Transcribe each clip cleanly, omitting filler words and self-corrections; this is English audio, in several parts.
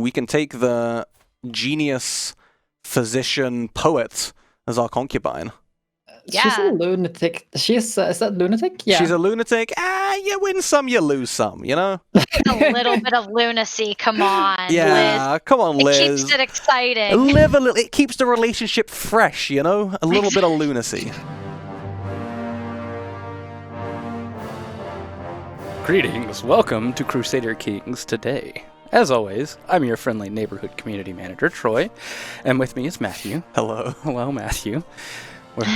we can take the genius physician poet as our concubine. Yeah. She's a lunatic. Is that lunatic? Yeah. She's a lunatic. You win some, you lose some, you know? A little bit of lunacy, come on, Yeah, Liz. come on, Liz. It keeps it exciting. Live a little. It keeps the relationship fresh, you know? A little bit of lunacy. Greetings, welcome to Crusader Kings today. As always, I'm your friendly neighborhood community manager, Troy, and with me is Matthew. Hello. Hello, Matthew.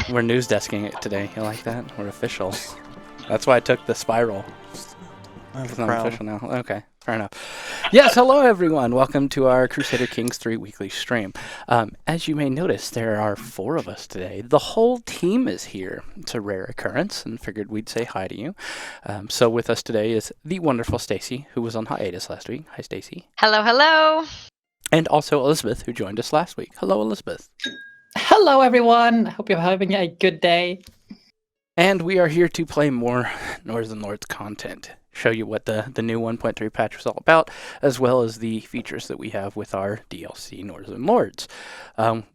We're news desking it today. You like that? We're official. That's why I took the spiral. Because I'm official now. Okay, fair enough. Yes, hello everyone. Welcome to our Crusader Kings 3 weekly stream. As you may notice, there are 4 of us today. The whole team is here. It's a rare occurrence, and figured we'd say hi to you. So with us today is the wonderful Steacy, who was on hiatus last week. Hi, Steacy. Hello, hello. And also Elisabeth, who joined us last week. Hello, Elisabeth. Hello, everyone. I hope you're having a good day. And we are here to play more Northern Lords content. Show you what the new 1.3 patch was all about, as well as the features that we have with our DLC Northern Lords.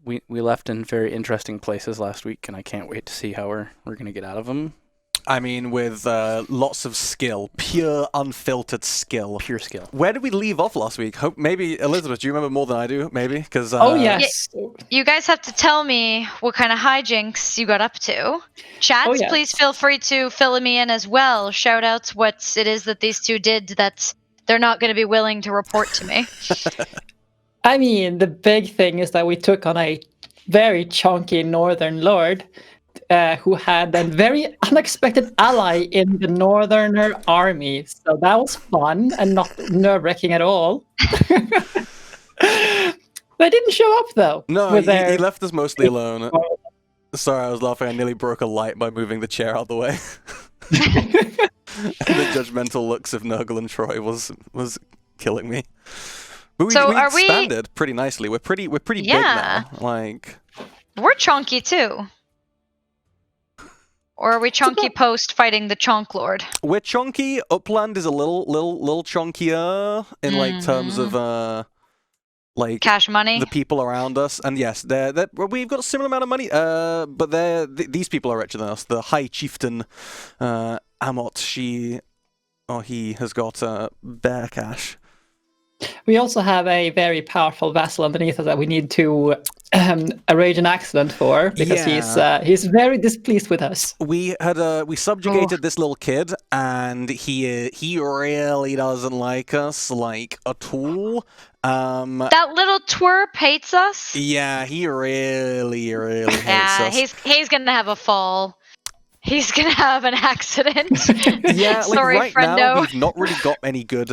We left in very interesting places last week, and I can't wait to see how we're going to get out of them. I mean, with lots of skill. Pure, unfiltered skill. Pure skill. Where did we leave off last week? Maybe, Elisabeth, do you remember more than I do? Maybe? Because Oh, yes. You guys have to tell me what kind of hijinks you got up to. Chats, Oh, yes. please feel free to fill me in as well. Shout out what it is that these two did that they're not going to be willing to report to me. I mean, the big thing is that we took on a very chunky Northern Lord who had a very unexpected ally in the Northerner army. So that was fun and not nerve-wracking at all. They didn't show up, though. No, with he left us mostly alone. Sorry, I was laughing. I nearly broke a light by moving the chair out of the way. The judgmental looks of Nurgle and Troy was killing me. But we expanded pretty nicely. We're pretty big now. Like, we're chunky too. Or are we chunky post fighting the Chunk Lord? We're chunky. Upland is a little chunkier in like terms of like cash money. The people around us, and yes, we've got a similar amount of money. But these people are richer than us. The High Chieftain Amot, he has got bear cash. We also have a very powerful vassal underneath us that we need to arrange an accident for, because he's very displeased with us. We subjugated this little kid, and he really doesn't like us, like, at all. That little twerp hates us. Yeah, he really hates us. He's gonna have a fall. He's gonna have an accident. Yeah, like sorry, right friendo. now we've not really got any good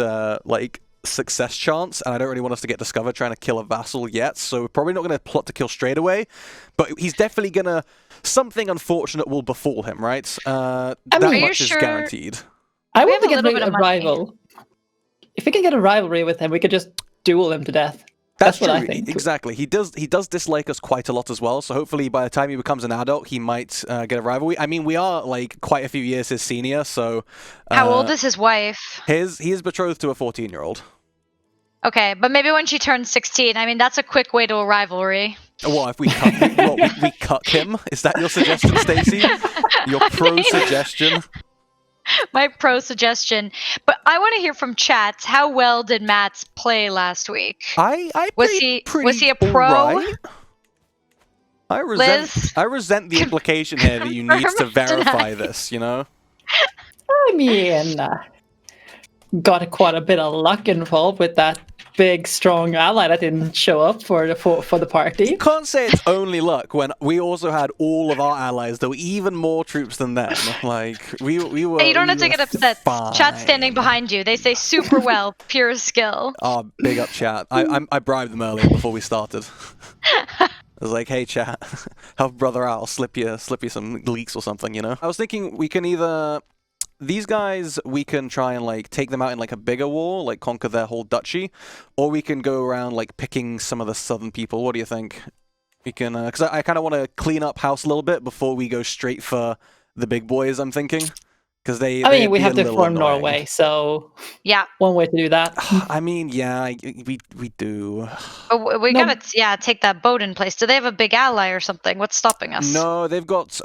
success chance, and I don't really want us to get discovered trying to kill a vassal yet, so we're probably not going to plot to kill straight away, but he's definitely gonna, something unfortunate will befall him, right? That much is guaranteed. I want to get a rival. If we can get a rivalry with him, we could just duel him to death. That's what I think. Exactly. He does dislike us quite a lot as well, so hopefully by the time he becomes an adult, he might get a rivalry. I mean, we are like quite a few years his senior, so... How old is his wife? He is betrothed to a 14-year-old. Okay, but maybe when she turns 16, I mean, that's a quick way to a rivalry. What, if we cut, we cut him? Is that your suggestion, Steacy? Your pro-suggestion? My pro-suggestion. But I want to hear from chats. How well did Matt play last week? Was he a pro? Right. I resent the implication here that you need to verify this, you know? I mean, got quite a bit of luck involved with that big, strong ally that didn't show up for the party. You can't say it's only luck when we also had all of our allies that were even more troops than them. Like, we were. Hey, you don't have to get upset. Fine. Chat's standing behind you. They say super well, pure skill. Oh, big up, chat. I bribed them earlier before we started. I was like, hey, chat, help brother out. I'll slip you some leaks or something, you know? I was thinking we can either... These guys, we can try and, like, take them out in, like, a bigger war, like, conquer their whole duchy, or we can go around, like, picking some of the southern people. What do you think? We can, because I kind of want to clean up house a little bit before we go straight for the big boys, I'm thinking. Because they. I mean, we be have a to little form annoying. Norway, so Yeah. one way to do that. I mean, yeah, we do. But we No. gotta take that boat in place. Do they have a big ally or something? What's stopping us? No, they've got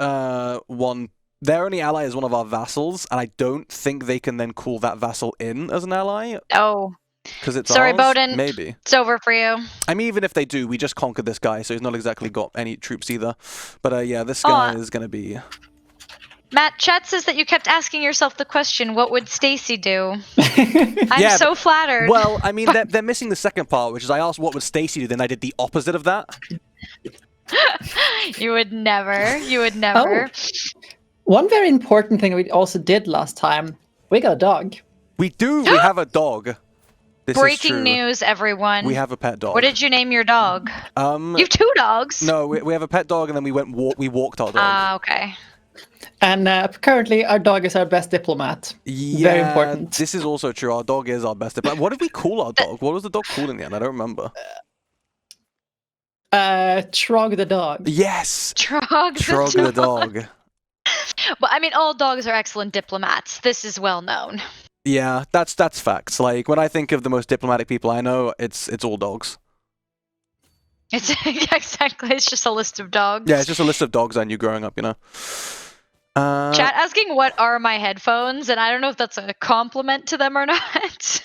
one. Their only ally is one of our vassals, and I don't think they can then call that vassal in as an ally. Oh. Because it's Sorry, ours? Bowden. Maybe. It's over for you. I mean, even if they do, we just conquered this guy, so he's not exactly got any troops either. But yeah, this guy is going to be... Matt, chat says that you kept asking yourself the question, what would Steacy do? I'm so flattered. Well, I mean, they're missing the second part, which is I asked what would Steacy do, then I did the opposite of that. You would never. You would never. Oh. One very important thing we also did last time, we got a dog. We do. We have a dog. This Breaking news, everyone. We have a pet dog. What did you name your dog? You have 2 dogs? No, we have a pet dog, and then we walked our dog. Ah, okay. And currently, our dog is our best diplomat. Yeah, very important. This is also true. Our dog is our best diplomat. What did we call our dog? What was the dog called in the end? I don't remember. Trog the dog. Yes! Trog the dog. But I mean, all dogs are excellent diplomats. This is well known. Yeah, that's facts. Like, when I think of the most diplomatic people I know, it's all dogs. It's exactly. It's just a list of dogs. Yeah, it's just a list of dogs I knew growing up, you know. Chat asking what are my headphones, and I don't know if that's a compliment to them or not.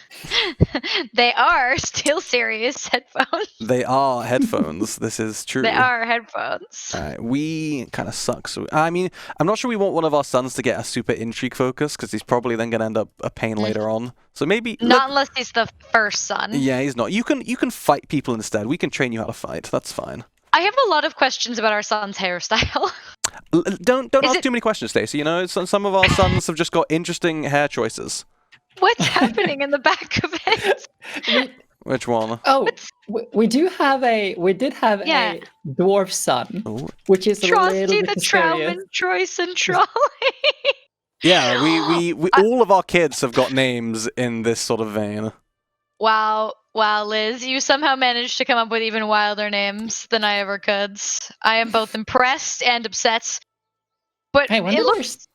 They are SteelSeries headphones. They are headphones. This is true. They are headphones. We kind of suck. So I mean, I'm not sure we want one of our sons to get a super intrigue focus because he's probably then going to end up a pain later on. So maybe not unless he's the first son. Yeah, he's not. You can fight people instead. We can train you how to fight. That's fine. I have a lot of questions about our son's hairstyle. Don't ask too many questions, Stacey. You know, some of our sons have just got interesting hair choices. What's happening in the back of it? Which one? Oh, we did have a dwarf son, which is a little bit the Trowman, Troyce, and Trolley. Yeah, we all of our kids have got names in this sort of vein. Wow, Liz, you somehow managed to come up with even wilder names than I ever could. I am both impressed and upset. But hey, it looks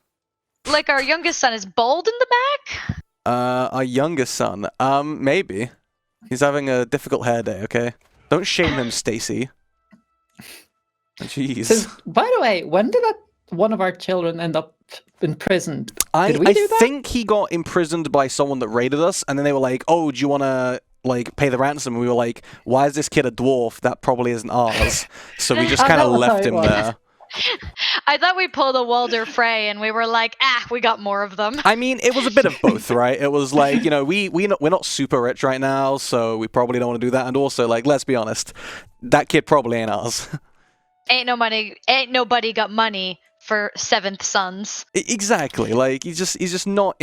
like our youngest son is bald in the back. Our youngest son, maybe. He's having a difficult hair day. Okay, don't shame him, Stacey. Jeez. So, by the way, when did one of our children end up imprisoned? I do that? think he got imprisoned by someone that raided us, and then they were like, "Oh, do you want to like pay the ransom?" And we were like, "Why is this kid a dwarf? That probably isn't ours." So we just kind of left him there. I thought we pulled a Walder Frey, and we were like, we got more of them. I mean, it was a bit of both, right? It was like, you know, we're not super rich right now, so we probably don't want to do that. And also, like, let's be honest, that kid probably ain't ours. Ain't nobody got money for 7th sons. Exactly. Like he's just not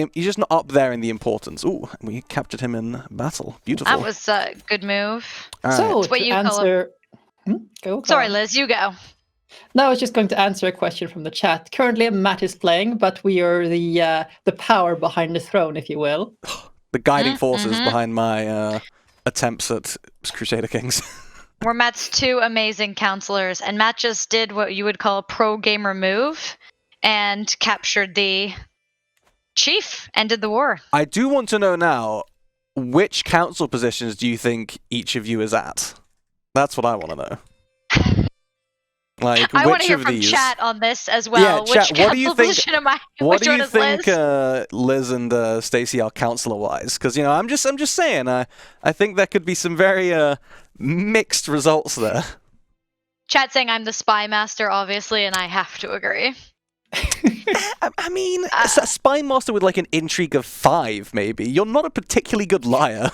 up there in the importance. Ooh, we captured him in battle. Beautiful. That was a good move. So That's what to you answer, Sorry, Liz, you go. No, I was just going to answer a question from the chat. Currently, Matt is playing, but we are the power behind the throne, if you will. The guiding forces behind my attempts at Crusader Kings. We're Matt's 2 amazing counselors, and Matt just did what you would call a pro gamer move and captured the chief, ended the war. I do want to know now, which council positions do you think each of you is at? That's what I want to know. Like, I want to hear of from these? chat on this as well. Yeah, which chat, what do you think? Position am I? What Which do one you is think, Liz? Liz and Stacey are counselor-wise? Because you know, I'm just saying. I think there could be some very mixed results there. Chat saying I'm the spy master, obviously, and I have to agree. I mean, a spy master with like an intrigue of 5, maybe. You're not a particularly good liar.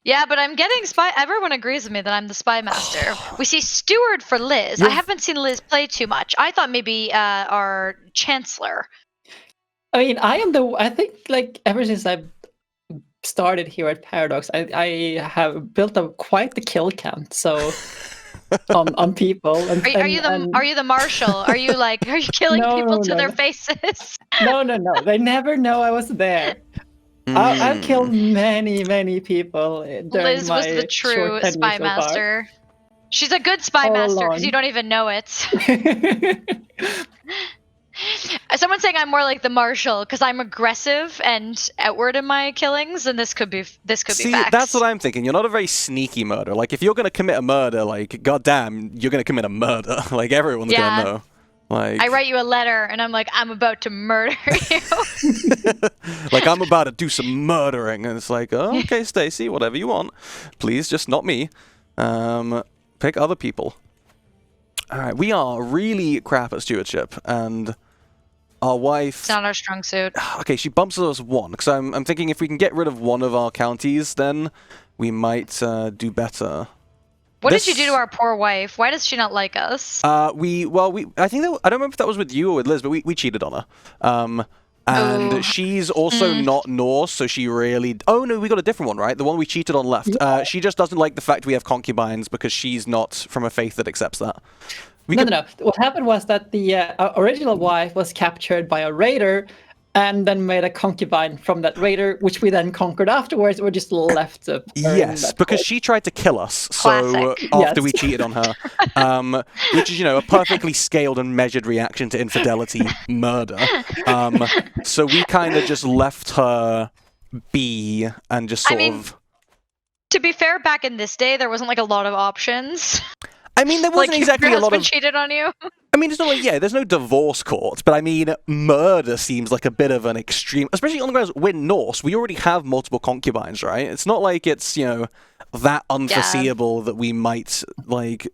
Yeah, but I'm getting spy. Everyone agrees with me that I'm the spy master. We see steward for Liz. I haven't seen Liz play too much. I thought maybe our chancellor. I mean, I think like ever since I've started here at Paradox, I have built up quite the kill count. So on people. Are you the marshal? Are you killing people to their faces? No. They never know I was there. I've killed many people during Liz my was the true spy master. She's a good spy master because you don't even know it. Someone's saying I'm more like the marshal because I'm aggressive and outward in my killings, and this could be See, facts. that's what I'm thinking. You're not a very sneaky murderer. Like, if you're gonna commit a murder, like, goddamn, you're gonna commit a murder. Like, everyone's gonna know. Like, I write you a letter, and I'm like, I'm about to murder you. like, I'm about to do some murdering, and it's like, oh, okay, Stacy, whatever you want. Please, just not me. Pick other people. All right, we are really crap at stewardship, and our wife... It's not our strong suit. Okay, she bumps us one, because I'm thinking if we can get rid of one of our counties, then we might do better. What did you do to our poor wife? Why does she not like us? I think I don't remember if that was with you or with Liz, but we cheated on her. And she's also not Norse, so she really... Oh, no, we got a different one, right? The one we cheated on left. Yeah. She just doesn't like the fact we have concubines because she's not from a faith that accepts that. No. What happened was that the original wife was captured by a raider and then made a concubine from that raider, which we then conquered afterwards. We're just left to... Yes, because she tried to kill us. So Classic. after we cheated on her, which is, a perfectly scaled and measured reaction to infidelity, murder. So we kind of just left her be and just sort of... To be fair, back in this day, there wasn't like a lot of options. I mean, there wasn't like, exactly your a lot of... cheated on you. I mean, it's not like, there's no divorce court, but I mean, murder seems like a bit of an extreme, especially on the grounds we're Norse. We already have multiple concubines, right? It's not like it's, that unforeseeable that we might, like,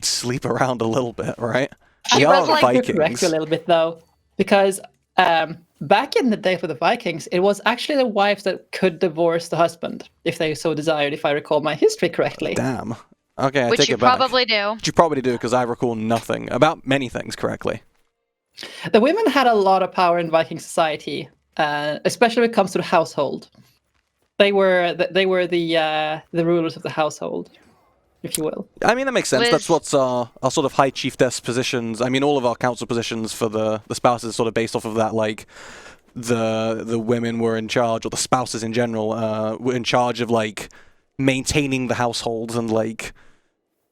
sleep around a little bit, right? We are Vikings. Correct a little bit, though, because back in the day for the Vikings, it was actually the wives that could divorce the husband, if they so desired, if I recall my history correctly. Damn. Okay, I Which take you it back. probably do. Which you probably do, because I recall nothing about many things correctly. The women had a lot of power in Viking society, especially when it comes to the household. They were the rulers of the household, if you will. I mean, that makes sense. Liz. That's what's our sort of high chiefess positions. I mean, all of our council positions for the spouses sort of based off of that, like, the women were in charge, or the spouses in general were in charge of, like, maintaining the households and, like,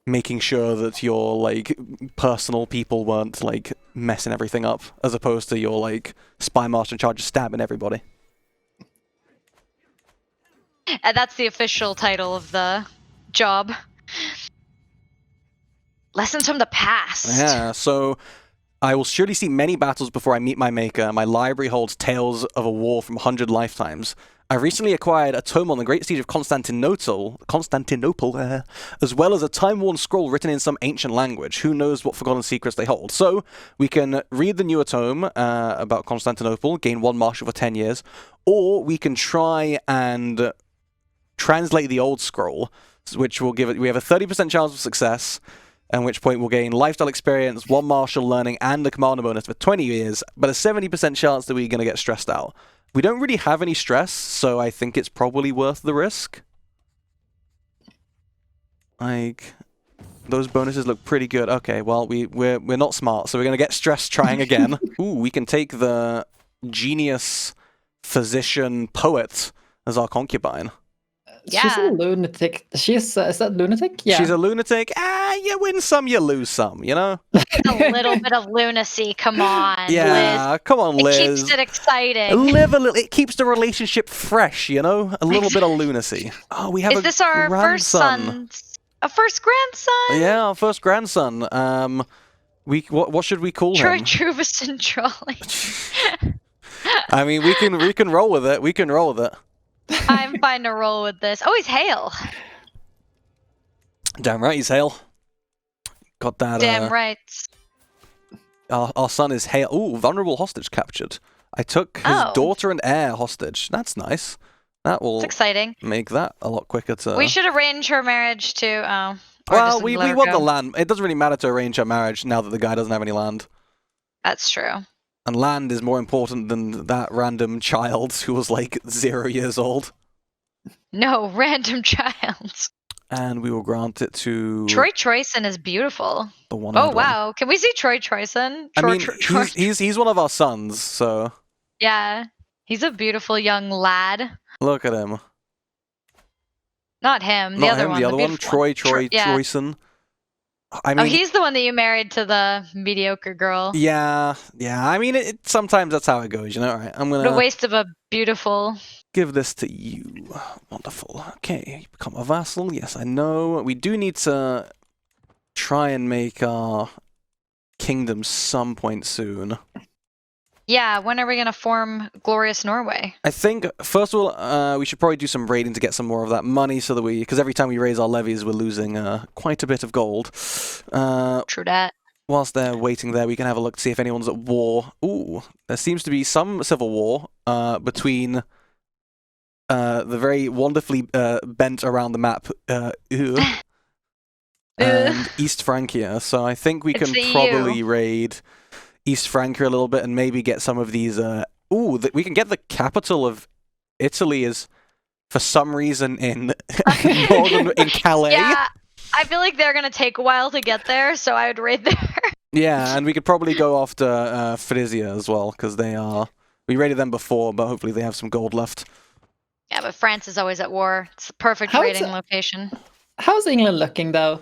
making sure that your, like, personal people weren't, like, messing everything up, as opposed to your, like, spy master in charge of stabbing everybody. And that's the official title of the job. Lessons from the past. Yeah, so I will surely see many battles before I meet my maker. My library holds tales of a war from 100 lifetimes. I recently acquired a tome on the Great Siege of Constantinople, as well as a time-worn scroll written in some ancient language. Who knows what forgotten secrets they hold? So, we can read the newer tome about Constantinople, gain 1 marshal for 10 years, or we can try and translate the old scroll, which will give it... We have a 30% chance of success, at which point we'll gain lifestyle experience, 1 martial learning, and a commander bonus for 20 years, but a 70% chance that we're going to get stressed out. We don't really have any stress, so I think it's probably worth the risk. Like, those bonuses look pretty good. Okay, well, we're not smart, so we're going to get stressed trying again. Ooh, we can take the genius physician poet as our concubine. Yeah. She's a lunatic. Is that lunatic? Yeah. She's a lunatic. You win some, you lose some, A little bit of lunacy, come on, yeah, Liz. come on, Liz. It keeps it exciting. Live a little. It keeps the relationship fresh, A little bit of lunacy. Oh, we have Is this our first son? A first grandson? Yeah, our first grandson. What should we call Troy him? Truvison Trolley. I mean, we can roll with it. We can roll with it. I'm fine to roll with this. Oh, he's Hale. Damn right, he's Hale. Got that. Damn right. Our son is Hale. Ooh, vulnerable hostage captured. I took his daughter and heir hostage. That's nice. That will It's exciting. make that a lot quicker to... We should arrange her marriage too. Well, we want the land. It doesn't really matter to arrange her marriage now that the guy doesn't have any land. That's true. And land is more important than that random child who was like 0 years old. No, random child. And we will grant it to... Troy Troyson is beautiful. The one. Oh, wow. Can we see Troy Troyson? I mean, he's one of our sons, so... Yeah. He's a beautiful young lad. Look at him. Not him. The Not other him, one. the other one. beautiful Troyson. I mean, he's the one that you married to the mediocre girl. yeah. I mean, sometimes that's how it goes, you know. All right, I'm What a gonna waste of a beautiful. give this to you. Wonderful. Okay, you become a vassal. Yes, I know. We do need to try and make our kingdom some point soon. Yeah, when are we gonna form Glorious Norway? I think, first of all, we should probably do some raiding to get some more of that money so that because every time we raise our levies, we're losing quite a bit of gold. True that. Whilst they're waiting there, we can have a look to see if anyone's at war. Ooh, there seems to be some civil war between the very wonderfully bent around the map and East Francia. So I think we can probably raid East Francia a little bit and maybe get some of these. We can get the capital of Italy is for some reason in in Calais. Yeah, I feel like they're gonna take a while to get there, so I would raid there. Yeah, and we could probably go after Frisia as well because we raided them before, but hopefully they have some gold left. Yeah, but France is always at war. It's the perfect raiding location. How's England looking though?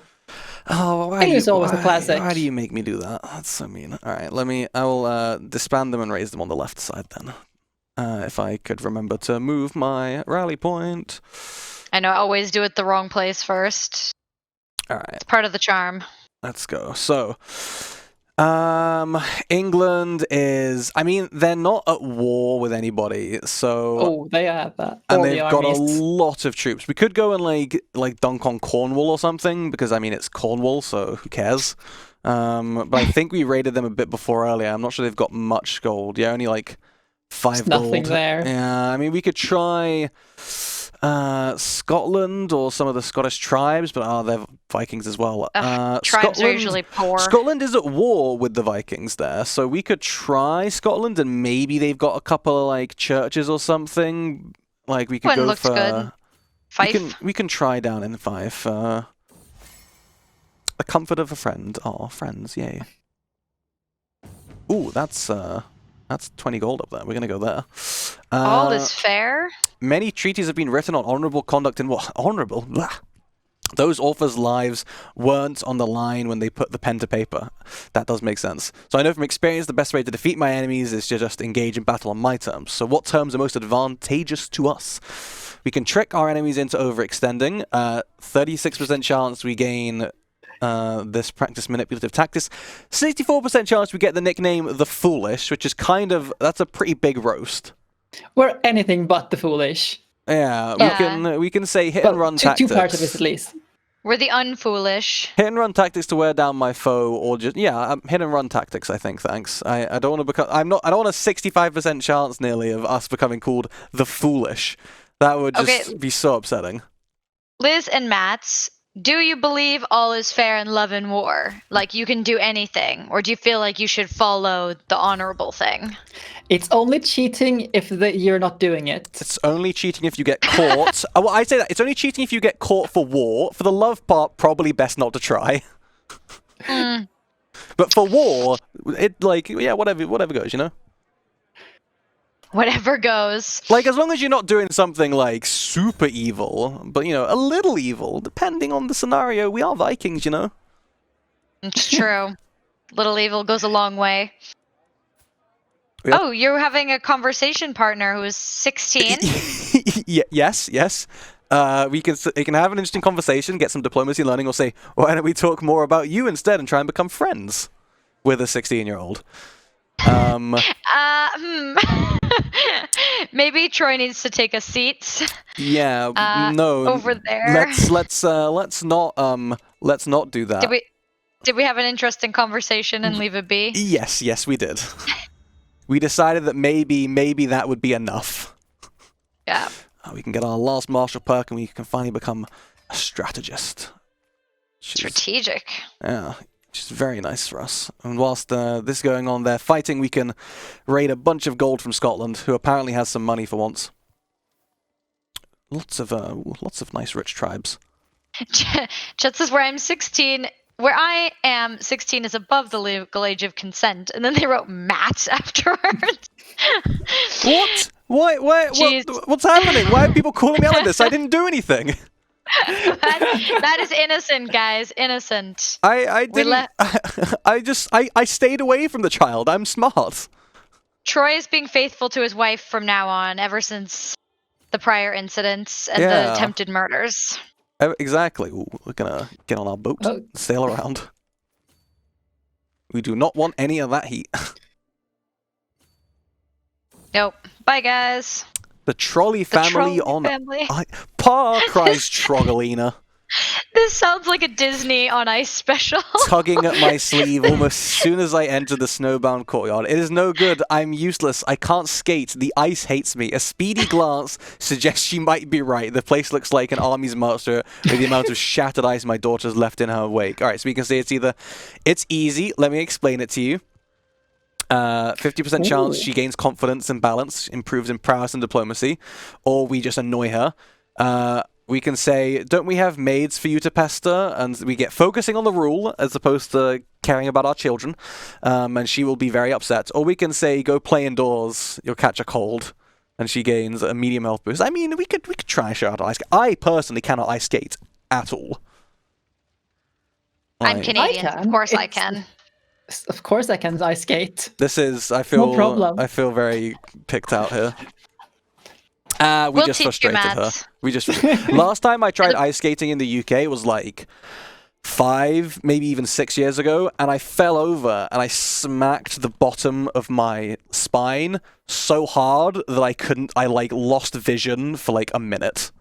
Oh, England's always a classic. Why do you make me do that? That's so mean. All right, I will disband them and raise them on the left side then. If I could remember to move my rally point. I know I always do it the wrong place first. All right. It's part of the charm. Let's go. So, England is. I mean, they're not at war with anybody. So. Oh, they have that. And they've got a lot of troops. We could go and like dunk on Cornwall or something because I mean it's Cornwall, so who cares? But I think we raided them a bit before earlier. I'm not sure they've got much gold. Yeah, only like 5 gold. Nothing there. Yeah, I mean we could try Scotland or some of the Scottish tribes, but they're Vikings as well. Tribes are usually poor. Scotland is at war with the Vikings there, so we could try Scotland and maybe they've got a couple of like churches or something. Like we could go looks for. Good. Fife. We can try down in Fife. The comfort of a friend. Oh, friends, yay. Ooh, that's 20 gold up there. We're gonna go there. All is fair. Many treaties have been written on honourable conduct in what? Honourable? Blah. Those authors' lives weren't on the line when they put the pen to paper. That does make sense. So I know from experience the best way to defeat my enemies is to just engage in battle on my terms. So what terms are most advantageous to us? We can trick our enemies into overextending. 36% chance we gain this practice manipulative tactics. 64% chance we get the nickname the Foolish, which is that's a pretty big roast. We're anything but the foolish. Yeah, we can say hit and run tactics. 2 parts of it at least. We're the unfoolish. Hit and run tactics to wear down my foe, or just hit and run tactics. I think. Thanks. I don't want to become. I don't want a 65% chance nearly of us becoming called the Foolish. That would just be so upsetting. Liz and Mats, do you believe all is fair in love and war? Like you can do anything, or do you feel like you should follow the honorable thing? It's only cheating if you're not doing it. It's only cheating if you get caught. Well, I say that it's only cheating if you get caught for war. For the love part, probably best not to try. But for war, whatever goes, you know. Whatever goes. Like as long as you're not doing something like super evil, but a little evil, depending on the scenario. We are Vikings, you know. It's true. Little evil goes a long way. Yep. Oh, you're having a conversation partner who is 16? Yes. We can have an interesting conversation, get some diplomacy learning, or say, why don't we talk more about you instead and try and become friends with a 16-year-old? Maybe Troy needs to take a seat. Yeah, no. Over there. Let's not do that. Did we have an interesting conversation and leave it be? Yes, we did. We decided that maybe that would be enough. Yeah. We can get our last martial perk and we can finally become a strategist. Strategic. Yeah, which is very nice for us. And whilst this is going on, they're fighting, we can raid a bunch of gold from Scotland, who apparently has some money for once. Lots of nice rich tribes. Chet says where I am 16 is above the legal age of consent, and then they wrote Matt afterwards. What? What's happening? Why are people calling me out like this? I didn't do anything. that is innocent, guys. Innocent. I We didn't. I stayed away from the child. I'm smart. Troy is being faithful to his wife from now on, ever since the prior incidents and the Yeah. attempted murders. Exactly. Ooh, we're gonna get on our boat, Oh. and sail around. We do not want any of that heat. Nope. Bye, guys. The trolley The family trolley on family. Pa, cries Troggolina, This sounds like a Disney on Ice special. tugging at my sleeve almost as soon as I enter the snowbound courtyard. It is no good. I'm useless. I can't skate. The ice hates me. A speedy glance suggests she might be right. The place looks like an army's muster with the amount of shattered ice my daughter's left in her wake. All right, so we can say it's easy. Let me explain it to you. 50% chance she gains confidence and balance, improves in prowess and diplomacy, or we just annoy her. We can say, don't we have maids for you to pester? And we get focusing on the rule as opposed to caring about our children, and she will be very upset. Or we can say, go play indoors, you'll catch a cold, and she gains a medium health boost. I mean, we could try and show her how to ice skate. I personally cannot ice skate at all. I'm Like, Canadian. I can. Of course I It's- can. Of course I can ice skate. This is, I feel, No problem. I feel very picked out here. We We'll just teach you, frustrated her. Matt. We just last time I tried ice skating in the UK was like 5, maybe even 6 years ago, and I fell over and I smacked the bottom of my spine so hard that I like lost vision for like a minute.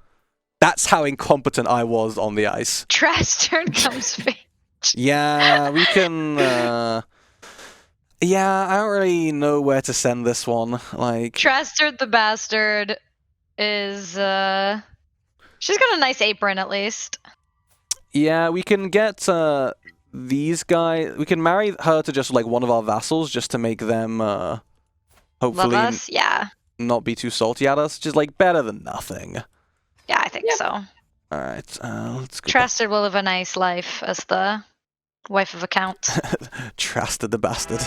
That's how incompetent I was on the ice. Trash turn comes fate. Yeah, we can. Yeah, I don't really know where to send this one. Like, Trastard the bastard is she's got a nice apron at least. yeah, we can get these guys. We can marry her to just like one of our vassals, just to make them hopefully Love us? Yeah. not be too salty at us. Just like better than nothing. Yeah, I think so. All right, let's go. Trastard will live a nice life as the wife of a count. Trusted the bastard.